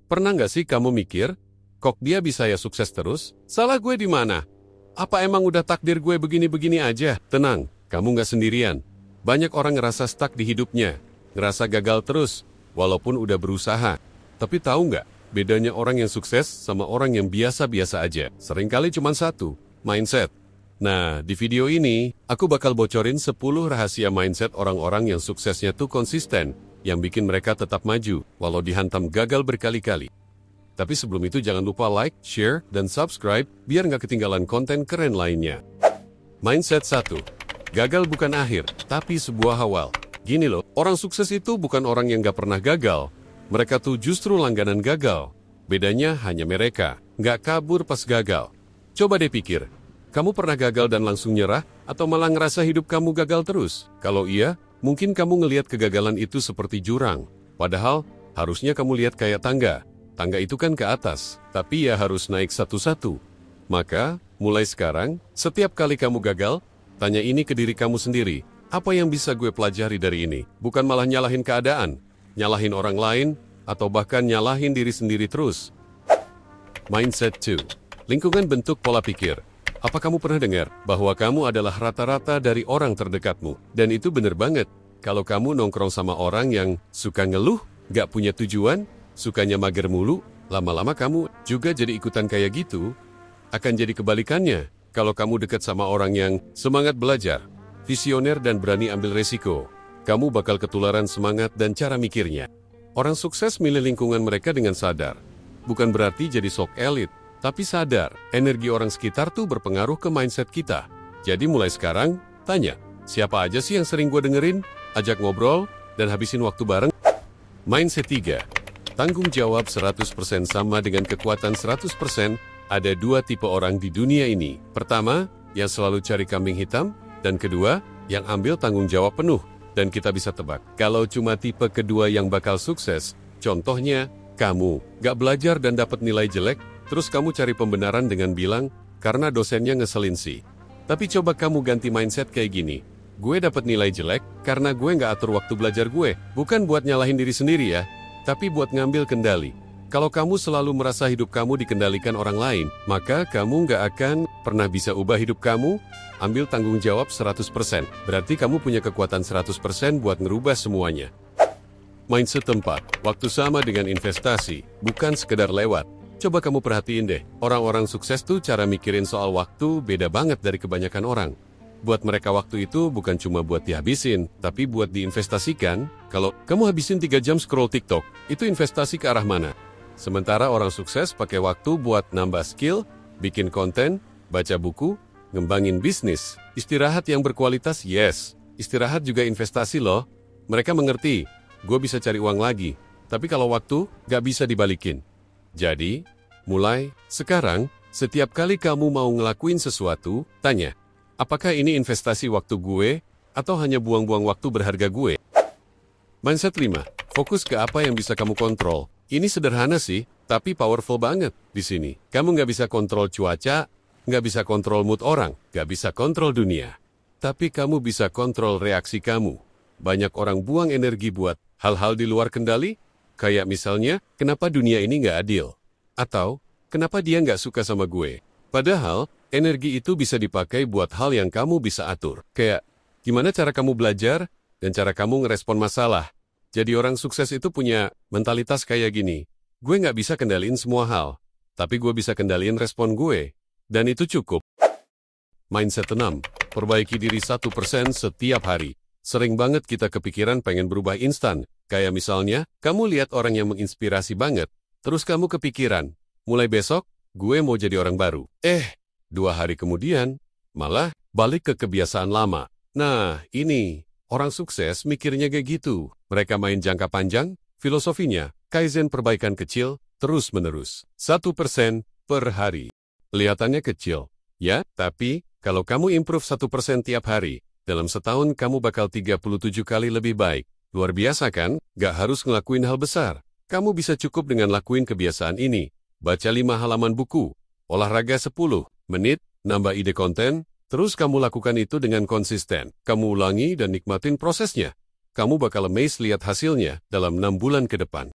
Pernah nggak sih kamu mikir, kok dia bisa ya sukses terus? Salah gue di mana? Apa emang udah takdir gue begini-begini aja? Tenang, kamu nggak sendirian. Banyak orang ngerasa stuck di hidupnya, ngerasa gagal terus, walaupun udah berusaha. Tapi tahu nggak, bedanya orang yang sukses sama orang yang biasa-biasa aja. Seringkali cuma satu, mindset. Nah, di video ini, aku bakal bocorin 10 rahasia mindset orang-orang yang suksesnya tuh konsisten, yang bikin mereka tetap maju, walau dihantam gagal berkali-kali. Tapi sebelum itu jangan lupa like, share, dan subscribe, biar nggak ketinggalan konten keren lainnya. Mindset 1. Gagal bukan akhir, tapi sebuah awal. Gini loh, orang sukses itu bukan orang yang nggak pernah gagal. Mereka tuh justru langganan gagal. Bedanya hanya mereka, nggak kabur pas gagal. Coba deh pikir, kamu pernah gagal dan langsung nyerah, atau malah ngerasa hidup kamu gagal terus? Kalau iya, mungkin kamu ngelihat kegagalan itu seperti jurang. Padahal, harusnya kamu lihat kayak tangga. Tangga itu kan ke atas, tapi ya harus naik satu-satu. Maka, mulai sekarang, setiap kali kamu gagal, tanya ini ke diri kamu sendiri. Apa yang bisa gue pelajari dari ini? Bukan malah nyalahin keadaan, nyalahin orang lain, atau bahkan nyalahin diri sendiri terus. Mindset 2. Lingkungan bentuk pola pikir. Apa kamu pernah dengar bahwa kamu adalah rata-rata dari orang terdekatmu? Dan itu bener banget. Kalau kamu nongkrong sama orang yang suka ngeluh, gak punya tujuan, sukanya mager mulu, lama-lama kamu juga jadi ikutan kayak gitu. Akan jadi kebalikannya kalau kamu dekat sama orang yang semangat belajar, visioner dan berani ambil resiko. Kamu bakal ketularan semangat dan cara mikirnya. Orang sukses milih lingkungan mereka dengan sadar. Bukan berarti jadi sok elit, tapi sadar, energi orang sekitar tuh berpengaruh ke mindset kita. Jadi mulai sekarang, tanya, siapa aja sih yang sering gue dengerin, ajak ngobrol, dan habisin waktu bareng? Mindset 3. Tanggung jawab 100% sama dengan kekuatan 100%, ada dua tipe orang di dunia ini. Pertama, yang selalu cari kambing hitam, dan kedua, yang ambil tanggung jawab penuh. Dan kita bisa tebak, kalau cuma tipe kedua yang bakal sukses, contohnya, kamu gak belajar dan dapat nilai jelek, terus kamu cari pembenaran dengan bilang, karena dosennya ngeselin sih. Tapi coba kamu ganti mindset kayak gini. Gue dapat nilai jelek, karena gue nggak atur waktu belajar gue. Bukan buat nyalahin diri sendiri ya, tapi buat ngambil kendali. Kalau kamu selalu merasa hidup kamu dikendalikan orang lain, maka kamu nggak akan pernah bisa ubah hidup kamu. Ambil tanggung jawab 100%. Berarti kamu punya kekuatan 100% buat ngerubah semuanya. Mindset 4. Waktu sama dengan investasi, bukan sekedar lewat. Coba kamu perhatiin deh, orang-orang sukses tuh cara mikirin soal waktu beda banget dari kebanyakan orang. Buat mereka waktu itu bukan cuma buat dihabisin, tapi buat diinvestasikan. Kalau kamu habisin 3 jam scroll TikTok, itu investasi ke arah mana? Sementara orang sukses pakai waktu buat nambah skill, bikin konten, baca buku, ngembangin bisnis. Istirahat yang berkualitas, yes. Istirahat juga investasi loh. Mereka mengerti, gue bisa cari uang lagi. Tapi kalau waktu, gak bisa dibalikin. Jadi, mulai sekarang, setiap kali kamu mau ngelakuin sesuatu, tanya, apakah ini investasi waktu gue, atau hanya buang-buang waktu berharga gue? Mindset 5. Fokus ke apa yang bisa kamu kontrol. Ini sederhana sih, tapi powerful banget di sini. Kamu nggak bisa kontrol cuaca, nggak bisa kontrol mood orang, nggak bisa kontrol dunia. Tapi kamu bisa kontrol reaksi kamu. Banyak orang buang energi buat hal-hal di luar kendali, kayak misalnya, kenapa dunia ini nggak adil? Atau, kenapa dia nggak suka sama gue? Padahal, energi itu bisa dipakai buat hal yang kamu bisa atur. Kayak, gimana cara kamu belajar, dan cara kamu ngerespon masalah. Jadi orang sukses itu punya mentalitas kayak gini. Gue nggak bisa kendaliin semua hal, tapi gue bisa kendaliin respon gue. Dan itu cukup. Mindset 6. Perbaiki diri 1% setiap hari. Sering banget kita kepikiran pengen berubah instan. Kayak misalnya, kamu lihat orang yang menginspirasi banget, terus kamu kepikiran, mulai besok, gue mau jadi orang baru. 2 hari kemudian, malah balik ke kebiasaan lama. Nah, ini, orang sukses mikirnya kayak gitu. Mereka main jangka panjang, filosofinya, kaizen perbaikan kecil, terus-menerus. 1% per hari. Kelihatannya kecil, ya, tapi kalau kamu improve 1% tiap hari, dalam setahun kamu bakal 37 kali lebih baik. Luar biasa kan? Gak harus ngelakuin hal besar. Kamu bisa cukup dengan lakuin kebiasaan ini. Baca 5 halaman buku, olahraga 10 menit, nambah ide konten, terus kamu lakukan itu dengan konsisten. Kamu ulangi dan nikmatin prosesnya. Kamu bakal amazed lihat hasilnya dalam 6 bulan ke depan.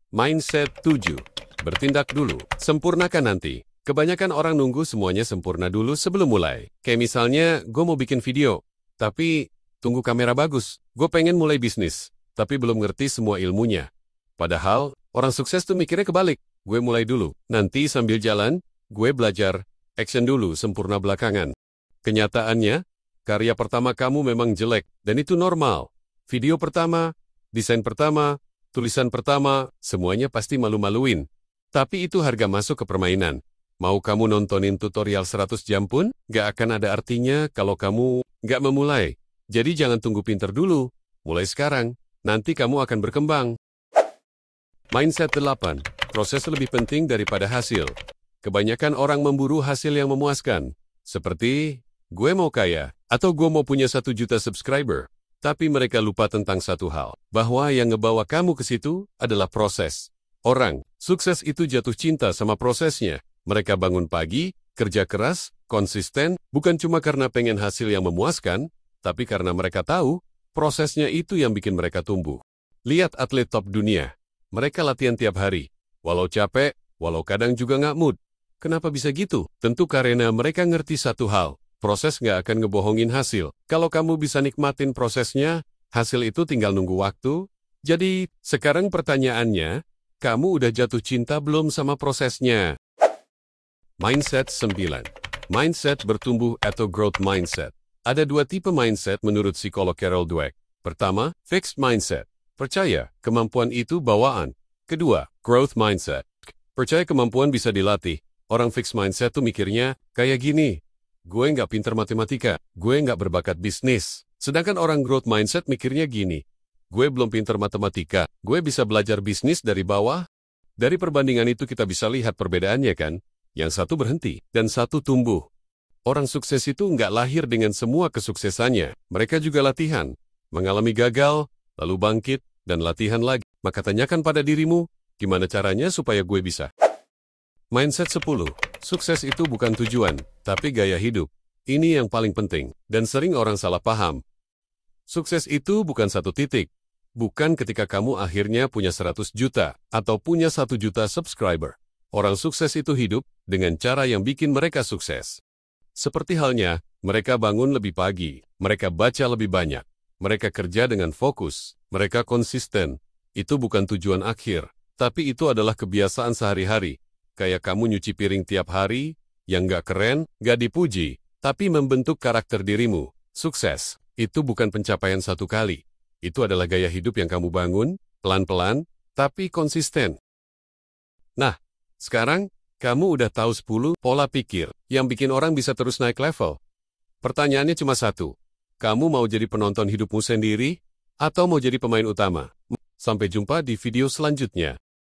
Mindset 7. Bertindak dulu, sempurnakan nanti. Kebanyakan orang nunggu semuanya sempurna dulu sebelum mulai. Kayak misalnya, gue mau bikin video, tapi tunggu kamera bagus. Gue pengen mulai bisnis, tapi belum ngerti semua ilmunya. Padahal, orang sukses tuh mikirnya kebalik. Gue mulai dulu, nanti sambil jalan, gue belajar, action dulu, sempurna belakangan. Kenyataannya, karya pertama kamu memang jelek, dan itu normal. Video pertama, desain pertama, tulisan pertama, semuanya pasti malu-maluin. Tapi itu harga masuk ke permainan. Mau kamu nontonin tutorial 100 jam pun, gak akan ada artinya kalau kamu gak memulai. Jadi jangan tunggu pinter dulu. Mulai sekarang, nanti kamu akan berkembang. Mindset 8. Proses lebih penting daripada hasil. Kebanyakan orang memburu hasil yang memuaskan. Seperti, gue mau kaya, atau gue mau punya 1 juta subscriber. Tapi mereka lupa tentang satu hal, bahwa yang ngebawa kamu ke situ adalah proses. Orang sukses itu jatuh cinta sama prosesnya. Mereka bangun pagi, kerja keras, konsisten, bukan cuma karena pengen hasil yang memuaskan, tapi karena mereka tahu, prosesnya itu yang bikin mereka tumbuh. Lihat atlet top dunia. Mereka latihan tiap hari. Walau capek, walau kadang juga nggak mood. Kenapa bisa gitu? Tentu karena mereka ngerti satu hal. Proses nggak akan ngebohongin hasil. Kalau kamu bisa nikmatin prosesnya, hasil itu tinggal nunggu waktu. Jadi, sekarang pertanyaannya, kamu udah jatuh cinta belum sama prosesnya? Mindset 9. Mindset bertumbuh atau growth mindset. Ada 2 tipe mindset menurut psikolog Carol Dweck. Pertama, fixed mindset. Percaya, kemampuan itu bawaan. Kedua, growth mindset. Percaya kemampuan bisa dilatih. Orang fixed mindset tuh mikirnya, kayak gini. Gue nggak pinter matematika, gue nggak berbakat bisnis. Sedangkan orang growth mindset mikirnya gini. Gue belum pinter matematika, gue bisa belajar bisnis dari bawah. Dari perbandingan itu kita bisa lihat perbedaannya kan? Yang satu berhenti, dan satu tumbuh. Orang sukses itu nggak lahir dengan semua kesuksesannya. Mereka juga latihan, mengalami gagal, lalu bangkit, dan latihan lagi. Maka tanyakan pada dirimu, gimana caranya supaya gue bisa? Mindset 10. Sukses itu bukan tujuan, tapi gaya hidup. Ini yang paling penting, dan sering orang salah paham. Sukses itu bukan satu titik. Bukan ketika kamu akhirnya punya 100 juta, atau punya 1 juta subscriber. Orang sukses itu hidup dengan cara yang bikin mereka sukses. Seperti halnya, mereka bangun lebih pagi, mereka baca lebih banyak, mereka kerja dengan fokus, mereka konsisten. Itu bukan tujuan akhir, tapi itu adalah kebiasaan sehari-hari. Kayak kamu nyuci piring tiap hari, yang gak keren, gak dipuji, tapi membentuk karakter dirimu. Sukses, itu bukan pencapaian satu kali. Itu adalah gaya hidup yang kamu bangun, pelan-pelan, tapi konsisten. Nah, sekarang, kamu udah tahu 10 pola pikir yang bikin orang bisa terus naik level. Pertanyaannya cuma satu. Kamu mau jadi penonton hidupmu sendiri, atau mau jadi pemain utama? Sampai jumpa di video selanjutnya.